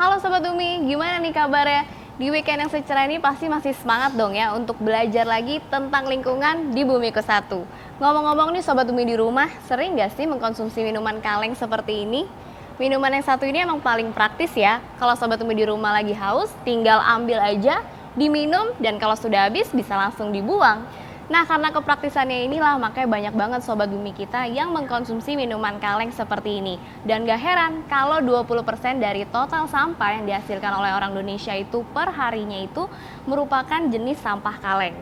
Halo Sobat Umi, gimana nih kabarnya? Di weekend yang secerah ini pasti masih semangat dong ya untuk belajar lagi tentang lingkungan di Bumiku Satu. Ngomong-ngomong nih Sobat Umi di rumah, sering gak sih mengkonsumsi minuman kaleng seperti ini? Minuman yang satu ini emang paling praktis ya. Kalau Sobat Umi di rumah lagi haus, tinggal ambil aja, diminum, dan kalau sudah habis bisa langsung dibuang. Nah, karena kepraktisannya inilah makanya banyak banget Sobat Bumi kita yang mengkonsumsi minuman kaleng seperti ini. Dan gak heran kalau 20% dari total sampah yang dihasilkan oleh orang Indonesia itu per harinya itu merupakan jenis sampah kaleng.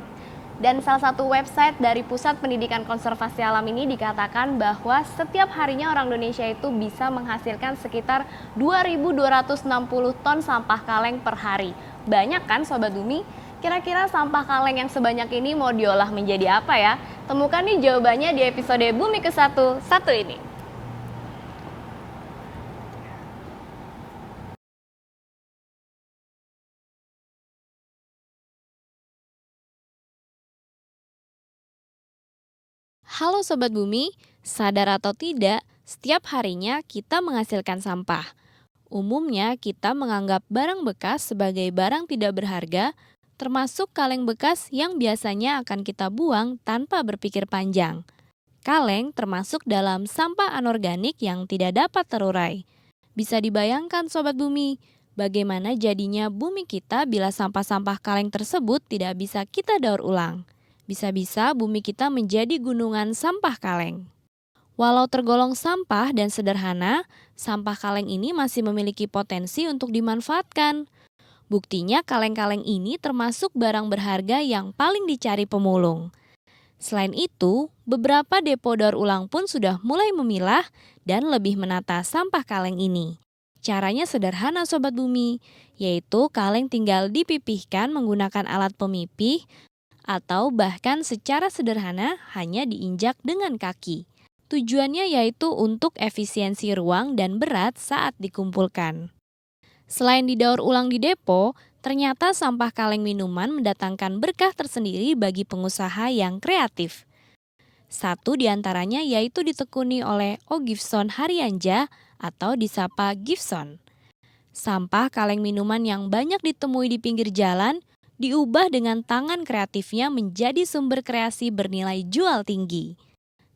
Dan salah satu website dari Pusat Pendidikan Konservasi Alam ini dikatakan bahwa setiap harinya orang Indonesia itu bisa menghasilkan sekitar 2.260 ton sampah kaleng per hari. Banyak kan Sobat Bumi? Kira-kira sampah kaleng yang sebanyak ini mau diolah menjadi apa ya? Temukan nih jawabannya di episode Bumi ke satu ini. Halo Sobat Bumi, sadar atau tidak, setiap harinya kita menghasilkan sampah. Umumnya kita menganggap barang bekas sebagai barang tidak berharga, termasuk kaleng bekas yang biasanya akan kita buang tanpa berpikir panjang. Kaleng termasuk dalam sampah anorganik yang tidak dapat terurai. Bisa dibayangkan Sobat Bumi, bagaimana jadinya bumi kita bila sampah-sampah kaleng tersebut tidak bisa kita daur ulang. Bisa-bisa bumi kita menjadi gunungan sampah kaleng. Walau tergolong sampah dan sederhana, sampah kaleng ini masih memiliki potensi untuk dimanfaatkan. Buktinya kaleng-kaleng ini termasuk barang berharga yang paling dicari pemulung. Selain itu, beberapa depo daur ulang pun sudah mulai memilah dan lebih menata sampah kaleng ini. Caranya sederhana Sobat Bumi, yaitu kaleng tinggal dipipihkan menggunakan alat pemipih atau bahkan secara sederhana hanya diinjak dengan kaki. Tujuannya yaitu untuk efisiensi ruang dan berat saat dikumpulkan. Selain didaur ulang di depo, ternyata sampah kaleng minuman mendatangkan berkah tersendiri bagi pengusaha yang kreatif. Satu diantaranya yaitu ditekuni oleh Ogifson Haryanja atau disapa Gifson. Sampah kaleng minuman yang banyak ditemui di pinggir jalan diubah dengan tangan kreatifnya menjadi sumber kreasi bernilai jual tinggi.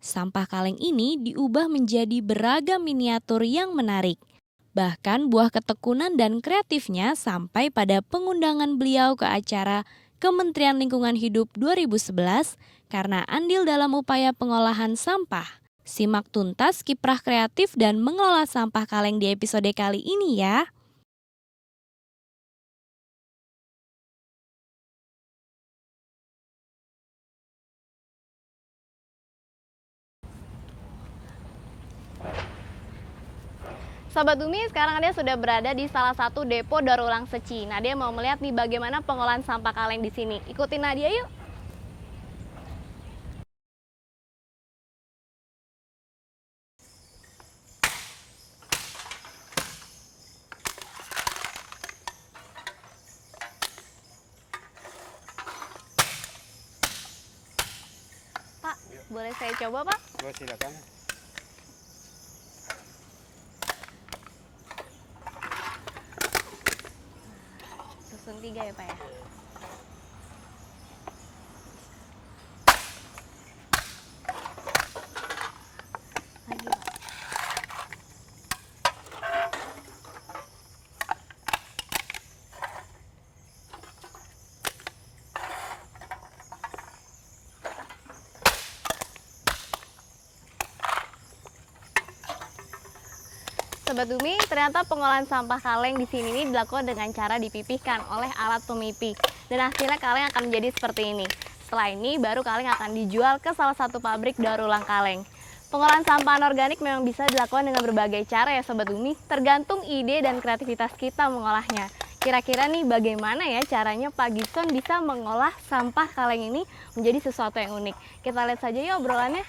Sampah kaleng ini diubah menjadi beragam miniatur yang menarik. Bahkan buah ketekunan dan kreatifnya sampai pada pengundangan beliau ke acara Kementerian Lingkungan Hidup 2011 karena andil dalam upaya pengolahan sampah. Simak tuntas kiprah kreatif dan mengelola sampah kaleng di episode kali ini ya. Sobat Bumi, sekarang dia sudah berada di salah satu depo daur ulang Seci. Nadia mau melihat nih bagaimana pengolahan sampah kaleng di sini. Ikutin Nadia yuk. Pak, boleh saya coba Pak? Oh, silakan. Susun 3 ya Pak ya. Lagi Pak. Sobat Bumi, ternyata pengolahan sampah kaleng di sini ini dilakukan dengan cara dipipihkan oleh alat pemipih. Dan hasilnya kaleng akan menjadi seperti ini. Setelah ini baru kaleng akan dijual ke salah satu pabrik daur ulang kaleng. Pengolahan sampah anorganik memang bisa dilakukan dengan berbagai cara ya Sobat Bumi, tergantung ide dan kreativitas kita mengolahnya. Kira-kira nih bagaimana ya caranya Pak Gibson bisa mengolah sampah kaleng ini menjadi sesuatu yang unik. Kita lihat saja yuk obrolannya.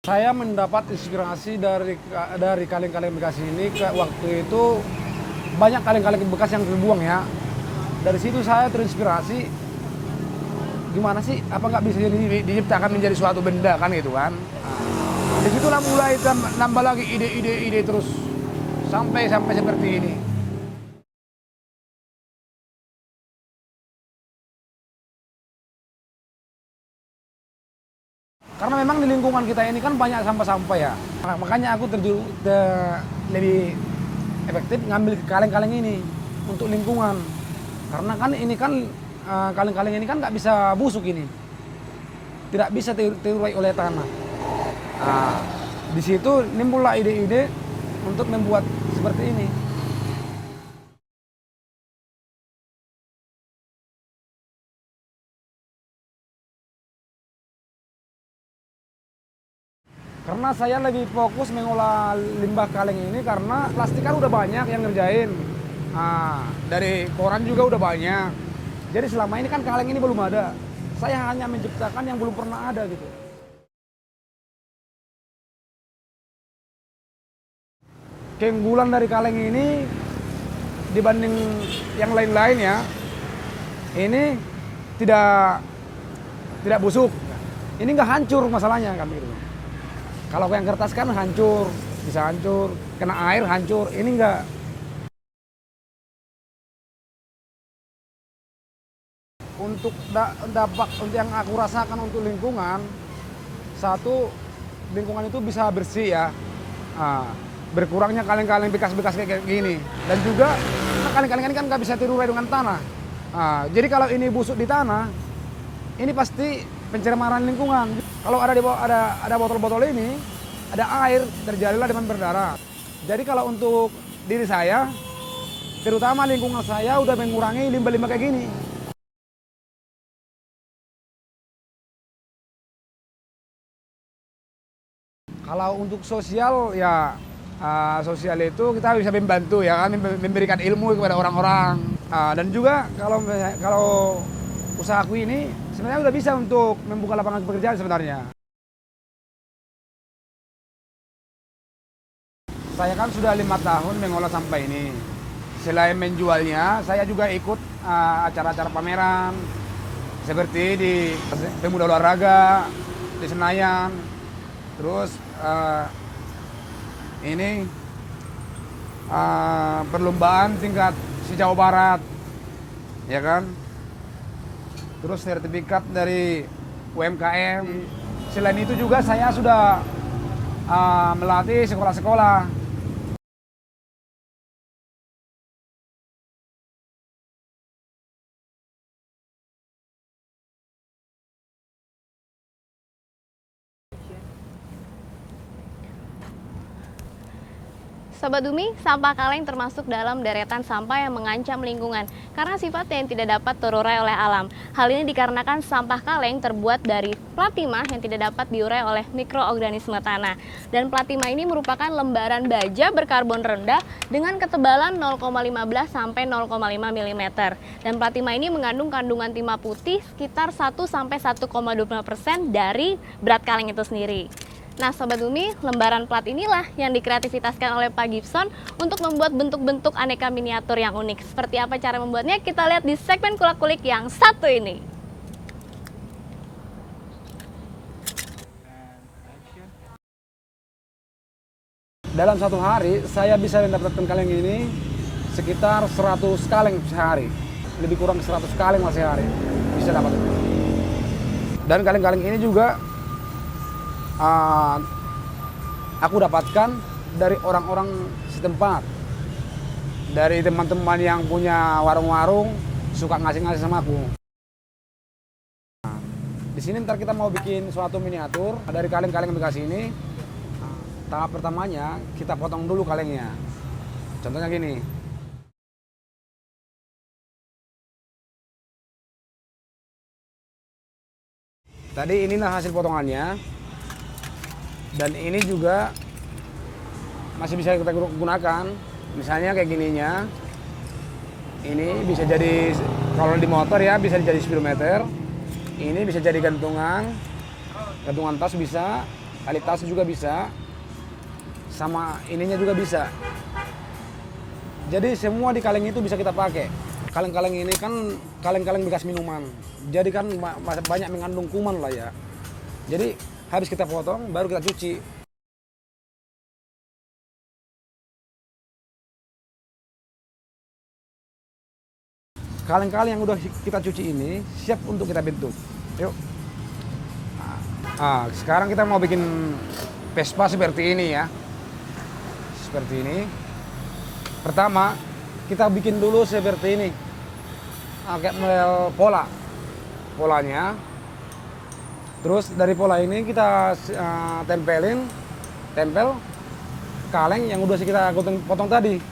Saya mendapat inspirasi dari kaleng-kaleng bekas ini. Waktu itu banyak kaleng-kaleng bekas yang terbuang ya. Dari situ saya terinspirasi gimana sih, apa nggak bisa diciptakan menjadi suatu benda kan gitu kan. Disitulah mulai nambah lagi ide terus sampai seperti ini. Karena memang di lingkungan kita ini kan banyak sampah-sampah ya. Makanya aku lebih efektif ngambil kaleng-kaleng ini untuk lingkungan. Karena kan ini kan kaleng-kaleng ini kan nggak bisa busuk ini. Tidak bisa terurai oleh tanah. Nah, di situ nimbullah ide-ide untuk membuat seperti ini. Karena saya lebih fokus mengolah limbah kaleng ini karena plastik kan udah banyak yang ngerjain. Dari koran juga udah banyak. Jadi selama ini kan kaleng ini belum ada. Saya hanya menciptakan yang belum pernah ada gitu. Keunggulan dari kaleng ini dibanding yang lain-lain ya, ini tidak busuk. Ini nggak hancur masalahnya kan gitu. Kalau yang kertas kan hancur, bisa hancur, kena air hancur. Ini enggak. Untuk dampak untuk yang aku rasakan untuk lingkungan, satu, lingkungan itu bisa bersih ya. Berkurangnya kaleng-kaleng bekas-bekas kayak gini. Dan juga kaleng-kaleng ini kan nggak bisa terurai dengan tanah. Jadi kalau ini busuk di tanah, ini pasti pencemaran lingkungan. Kalau ada botol-botol ini, ada air, terjadilah demam berdarah. Jadi kalau untuk diri saya, terutama lingkungan saya udah mengurangi limbah-limbah kayak gini. Kalau untuk sosial ya, sosial itu kita bisa membantu ya kan, memberikan ilmu kepada orang-orang. Dan juga kalau usahaku ini sebenarnya udah bisa untuk membuka lapangan pekerjaan sebenarnya. Saya kan sudah 5 tahun mengolah sampah ini. Selain menjualnya, saya juga ikut acara-acara pameran seperti di Pemuda Olahraga di Senayan. Terus ini perlombaan tingkat se-Jawa Barat, ya kan? Terus sertifikat dari UMKM. Selain itu juga saya sudah melatih sekolah-sekolah. Sobat Bumi, sampah kaleng termasuk dalam deretan sampah yang mengancam lingkungan karena sifatnya yang tidak dapat terurai oleh alam. Hal ini dikarenakan sampah kaleng terbuat dari plat timah yang tidak dapat diurai oleh mikroorganisme tanah. Dan plat timah ini merupakan lembaran baja berkarbon rendah dengan ketebalan 0,15 sampai 0,5 mm. Dan plat timah ini mengandung kandungan timah putih sekitar 1 sampai 1,25% dari berat kaleng itu sendiri. Nah Sobat Bumi, lembaran plat inilah yang dikreativitaskan oleh Pak Gibson untuk membuat bentuk-bentuk aneka miniatur yang unik. Seperti apa cara membuatnya? Kita lihat di segmen Kulak-Kulik yang satu ini. Dalam satu hari, saya bisa mendapatkan kaleng ini sekitar 100 kaleng sehari. Lebih kurang 100 kaleng sehari bisa dapat. Dan kaleng-kaleng ini juga aku dapatkan dari orang-orang setempat, dari teman-teman yang punya warung-warung suka ngasih-ngasih sama aku. Di sini ntar kita mau bikin suatu miniatur dari kaleng-kaleng bekas ini. Tahap pertamanya kita potong dulu kalengnya. Contohnya gini. Tadi inilah hasil potongannya. Dan ini juga masih bisa kita gunakan. Misalnya kayak gininya. Ini bisa jadi, kalau di motor ya bisa jadi speedometer. Ini bisa jadi gantungan. Gantungan tas bisa, tali tas juga bisa. Sama ininya juga bisa. Jadi semua di kaleng itu bisa kita pakai. Kaleng-kaleng ini kan kaleng-kaleng bekas minuman. Jadi kan banyak mengandung kuman lah ya. Jadi habis kita potong baru kita cuci. Kaleng-kaleng yang udah kita cuci ini siap untuk kita bentuk. Yuk. Sekarang kita mau bikin Vespa seperti ini ya. Seperti ini. Pertama, kita bikin dulu seperti ini. Kayak model pola. Polanya. Terus dari pola ini kita tempel kaleng yang udah kita potong tadi.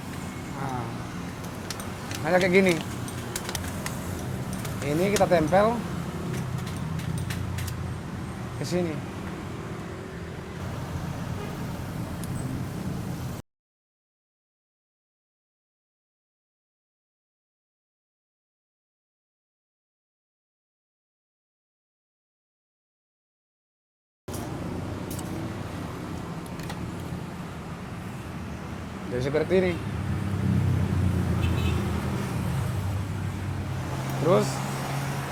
Nah, kayak gini. Ini kita tempel ke sini. Jadi seperti ini. Terus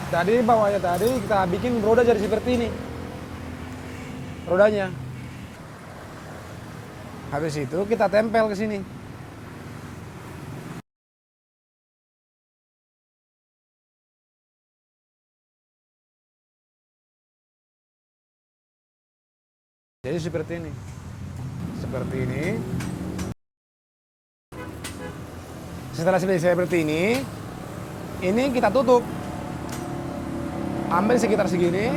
tadi bawahnya tadi kita bikin roda jadi seperti ini. Rodanya. Habis itu kita tempel ke sini. Jadi seperti ini. Seperti ini. Setelah seperti ini kita tutup. Ambil sekitar segini,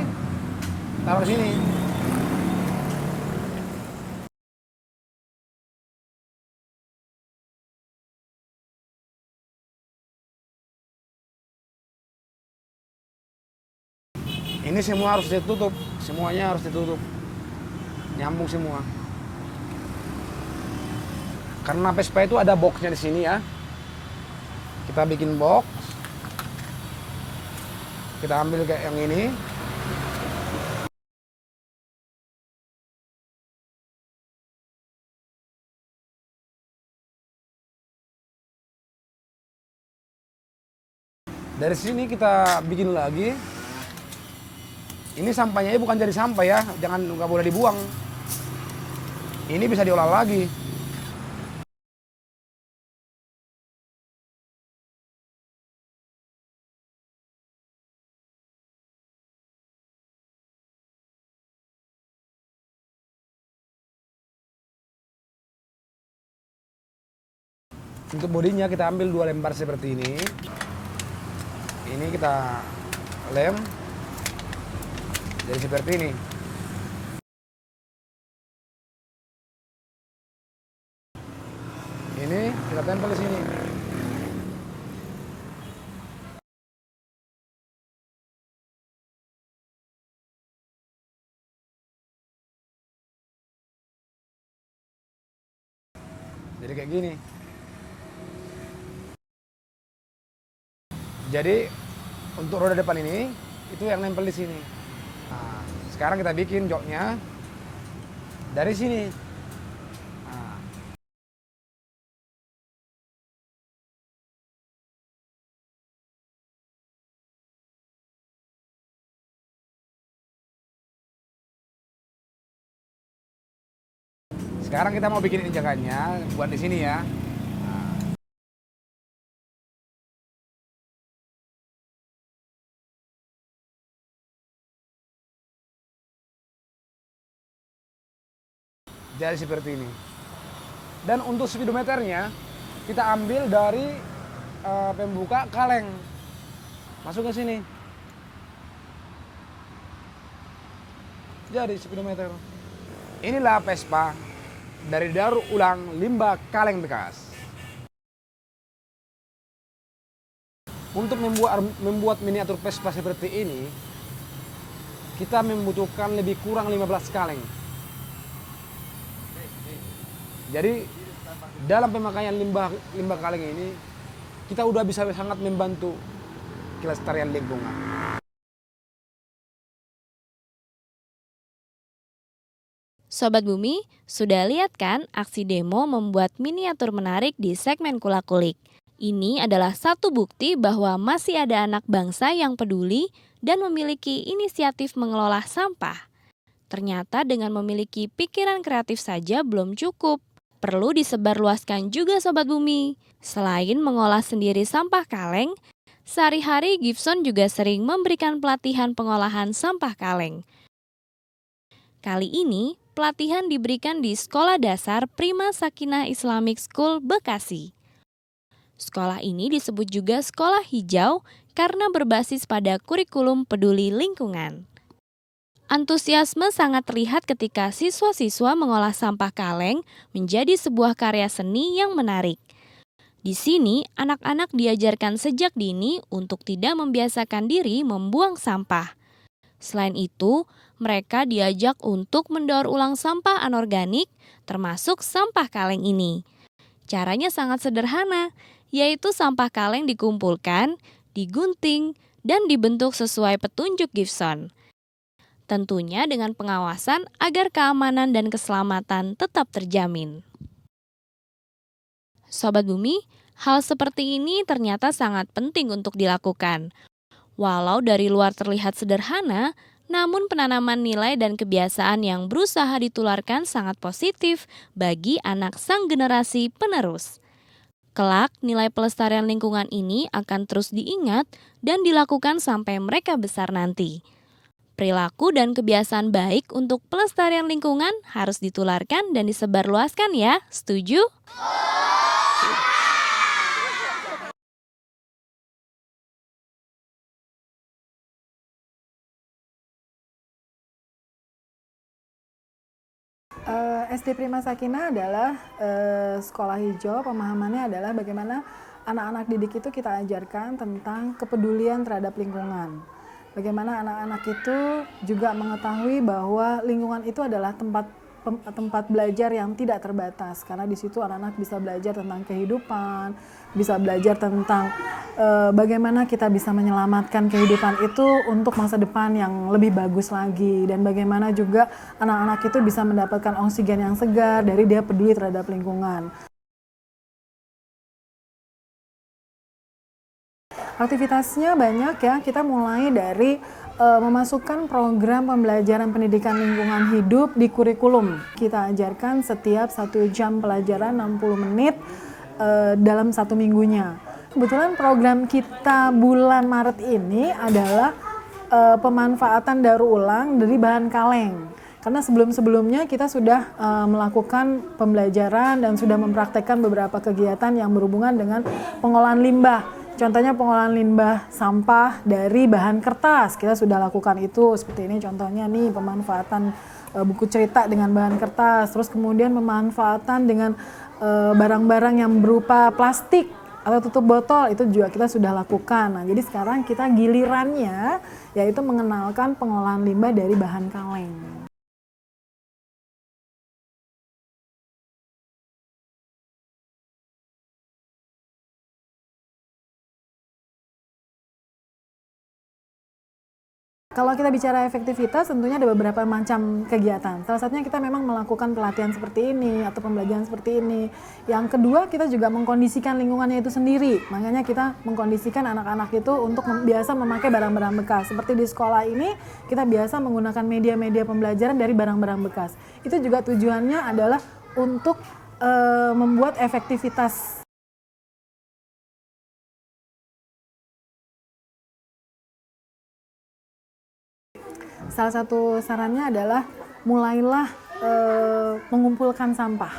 taruh sini. Ini semua harus ditutup, semuanya harus ditutup. Nyambung semua. Karena Vespa itu ada boxnya di sini ya. Kita bikin box. Kita ambil kayak yang ini. Dari sini kita bikin lagi. Ini sampahnya bukan jadi sampah ya, nggak boleh dibuang. Ini bisa diolah lagi. Untuk bodinya kita ambil 2 lembar seperti ini. Ini kita lem jadi seperti ini. Ini kita tempel di sini. Jadi kayak gini. Jadi untuk roda depan ini itu yang nempel di sini. Nah, sekarang kita bikin joknya dari sini. Nah. Sekarang kita mau bikin injakannya buat di sini ya. Jadi seperti ini. Dan untuk speedometernya kita ambil dari pembuka kaleng. Masuk ke sini. Jadi speedometer. Inilah Vespa dari daur ulang limbah kaleng bekas. Untuk membuat miniatur Vespa seperti ini, kita membutuhkan lebih kurang 15 kaleng. Jadi dalam pemakaian limbah kaleng ini kita udah bisa sangat membantu kelestarian lingkungan. Sobat Bumi, sudah lihat kan aksi demo membuat miniatur menarik di segmen Kula Kulik? Ini adalah satu bukti bahwa masih ada anak bangsa yang peduli dan memiliki inisiatif mengelola sampah. Ternyata dengan memiliki pikiran kreatif saja belum cukup. Perlu disebarluaskan juga Sobat Bumi. Selain mengolah sendiri sampah kaleng, sehari-hari Gibson juga sering memberikan pelatihan pengolahan sampah kaleng. Kali ini, pelatihan diberikan di Sekolah Dasar Prima Sakinah Islamic School Bekasi. Sekolah ini disebut juga sekolah hijau karena berbasis pada kurikulum peduli lingkungan. Antusiasme sangat terlihat ketika siswa-siswa mengolah sampah kaleng menjadi sebuah karya seni yang menarik. Di sini, anak-anak diajarkan sejak dini untuk tidak membiasakan diri membuang sampah. Selain itu, mereka diajak untuk mendaur ulang sampah anorganik, termasuk sampah kaleng ini. Caranya sangat sederhana, yaitu sampah kaleng dikumpulkan, digunting, dan dibentuk sesuai petunjuk Gibson. Tentunya dengan pengawasan agar keamanan dan keselamatan tetap terjamin. Sobat Bumi, hal seperti ini ternyata sangat penting untuk dilakukan. Walau dari luar terlihat sederhana, namun penanaman nilai dan kebiasaan yang berusaha ditularkan sangat positif bagi anak sang generasi penerus. Kelak, nilai pelestarian lingkungan ini akan terus diingat dan dilakukan sampai mereka besar nanti. Perilaku dan kebiasaan baik untuk pelestarian lingkungan harus ditularkan dan disebarluaskan ya, setuju? SD Prima Sakinah adalah sekolah hijau. Pemahamannya adalah bagaimana anak-anak didik itu kita ajarkan tentang kepedulian terhadap lingkungan. Bagaimana anak-anak itu juga mengetahui bahwa lingkungan itu adalah tempat belajar yang tidak terbatas, karena di situ anak-anak bisa belajar tentang kehidupan, bisa belajar tentang bagaimana kita bisa menyelamatkan kehidupan itu untuk masa depan yang lebih bagus lagi, dan bagaimana juga anak-anak itu bisa mendapatkan oksigen yang segar dari dia peduli terhadap lingkungan. Aktivitasnya banyak ya, kita mulai dari memasukkan program pembelajaran pendidikan lingkungan hidup di kurikulum. Kita ajarkan setiap 1 jam pelajaran 60 menit dalam 1 minggunya. Kebetulan program kita bulan Maret ini adalah pemanfaatan daur ulang dari bahan kaleng. Karena sebelum-sebelumnya kita sudah melakukan pembelajaran dan sudah mempraktekkan beberapa kegiatan yang berhubungan dengan pengolahan limbah. Contohnya pengolahan limbah sampah dari bahan kertas, kita sudah lakukan itu. Seperti ini contohnya nih, pemanfaatan buku cerita dengan bahan kertas. Terus kemudian pemanfaatan dengan barang-barang yang berupa plastik atau tutup botol, itu juga kita sudah lakukan. Nah, jadi sekarang kita gilirannya yaitu mengenalkan pengolahan limbah dari bahan kaleng. Kalau kita bicara efektivitas, tentunya ada beberapa macam kegiatan. Salah satunya kita memang melakukan pelatihan seperti ini atau pembelajaran seperti ini. Yang kedua, kita juga mengkondisikan lingkungannya itu sendiri. Makanya kita mengkondisikan anak-anak itu untuk biasa memakai barang-barang bekas. Seperti di sekolah ini, kita biasa menggunakan media-media pembelajaran dari barang-barang bekas. Itu juga tujuannya adalah untuk membuat efektivitas. Salah satu sarannya adalah mulailah mengumpulkan sampah,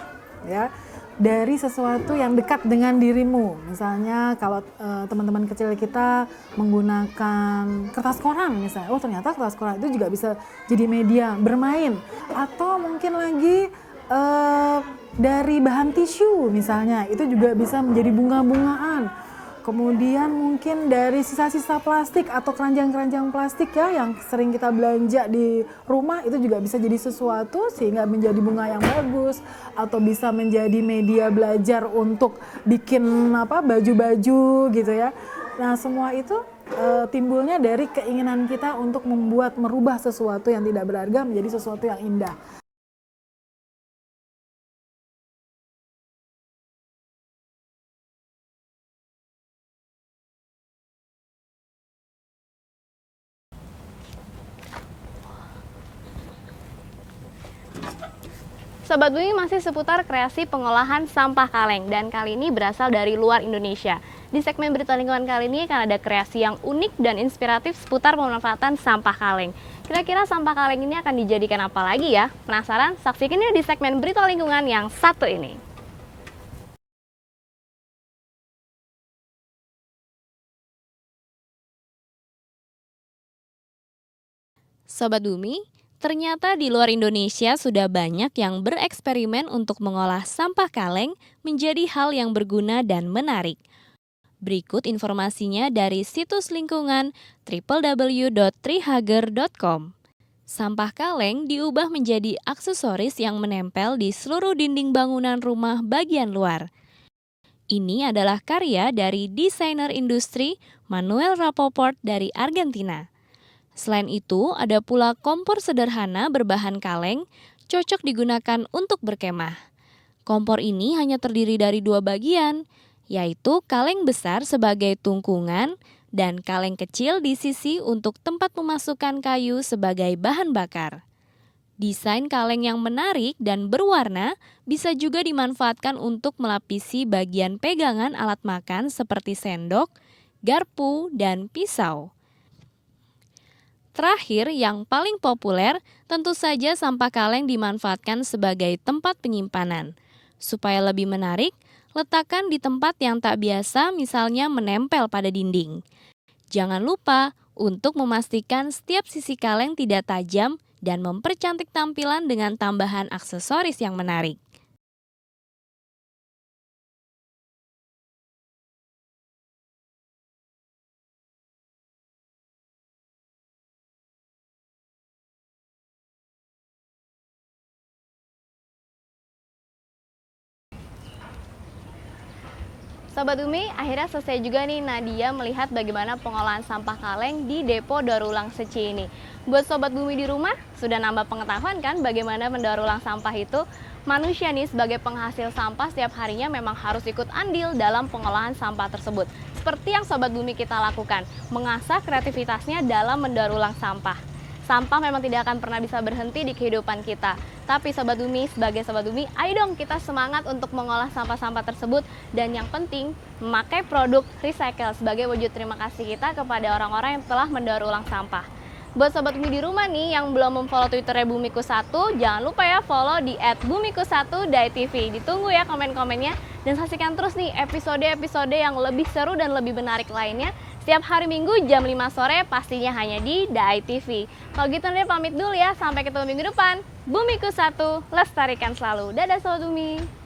ya, dari sesuatu yang dekat dengan dirimu. Misalnya kalau teman-teman kecil kita menggunakan kertas koran misalnya, oh ternyata kertas koran itu juga bisa jadi media bermain. Atau mungkin lagi dari bahan tisu misalnya, itu juga bisa menjadi bunga-bungaan. Kemudian mungkin dari sisa-sisa plastik atau keranjang-keranjang plastik ya yang sering kita belanja di rumah, itu juga bisa jadi sesuatu sehingga menjadi bunga yang bagus, atau bisa menjadi media belajar untuk bikin baju-baju gitu ya. Nah, semua itu timbulnya dari keinginan kita untuk merubah sesuatu yang tidak berharga menjadi sesuatu yang indah. Sobat Bumi masih seputar kreasi pengolahan sampah kaleng dan kali ini berasal dari luar Indonesia. Di segmen berita lingkungan kali ini akan ada kreasi yang unik dan inspiratif seputar pemanfaatan sampah kaleng. Kira-kira sampah kaleng ini akan dijadikan apa lagi ya? Penasaran? Saksikan ya di segmen berita lingkungan yang satu ini. Sobat Bumi, ternyata di luar Indonesia sudah banyak yang bereksperimen untuk mengolah sampah kaleng menjadi hal yang berguna dan menarik. Berikut informasinya dari situs lingkungan www.trihager.com. Sampah kaleng diubah menjadi aksesoris yang menempel di seluruh dinding bangunan rumah bagian luar. Ini adalah karya dari desainer industri Manuel Rapoport dari Argentina. Selain itu, ada pula kompor sederhana berbahan kaleng, cocok digunakan untuk berkemah. Kompor ini hanya terdiri dari dua bagian, yaitu kaleng besar sebagai tungkungan dan kaleng kecil di sisi untuk tempat memasukkan kayu sebagai bahan bakar. Desain kaleng yang menarik dan berwarna bisa juga dimanfaatkan untuk melapisi bagian pegangan alat makan seperti sendok, garpu, dan pisau. Terakhir, yang paling populer, tentu saja sampah kaleng dimanfaatkan sebagai tempat penyimpanan. Supaya lebih menarik, letakkan di tempat yang tak biasa, misalnya menempel pada dinding. Jangan lupa untuk memastikan setiap sisi kaleng tidak tajam dan mempercantik tampilan dengan tambahan aksesoris yang menarik. Sobat Bumi, akhirnya selesai juga nih Nadia melihat bagaimana pengolahan sampah kaleng di depo daur ulang Seci ini. Buat Sobat Bumi di rumah, sudah nambah pengetahuan kan bagaimana mendaur ulang sampah itu? Manusia nih sebagai penghasil sampah setiap harinya memang harus ikut andil dalam pengolahan sampah tersebut. Seperti yang Sobat Bumi kita lakukan, mengasah kreativitasnya dalam mendaur ulang sampah. Sampah memang tidak akan pernah bisa berhenti di kehidupan kita. Tapi Sobat Bumi, sebagai Sobat Bumi, ayo dong kita semangat untuk mengolah sampah-sampah tersebut. Dan yang penting, memakai produk recycle sebagai wujud terima kasih kita kepada orang-orang yang telah mendaur ulang sampah. Buat Sobat Bumi di rumah nih yang belum memfollow Twitternya Bumiku1, jangan lupa ya follow di @bumiku1.tv. Ditunggu ya komen-komennya. Dan saksikan terus nih episode-episode yang lebih seru dan lebih menarik lainnya. Setiap hari Minggu jam 5 sore pastinya hanya di Dai TV. Kalau gitu Nadia pamit dulu ya, sampai ketemu minggu depan. Bumiku1, lestarikan selalu. Dadah Sobat Bumi.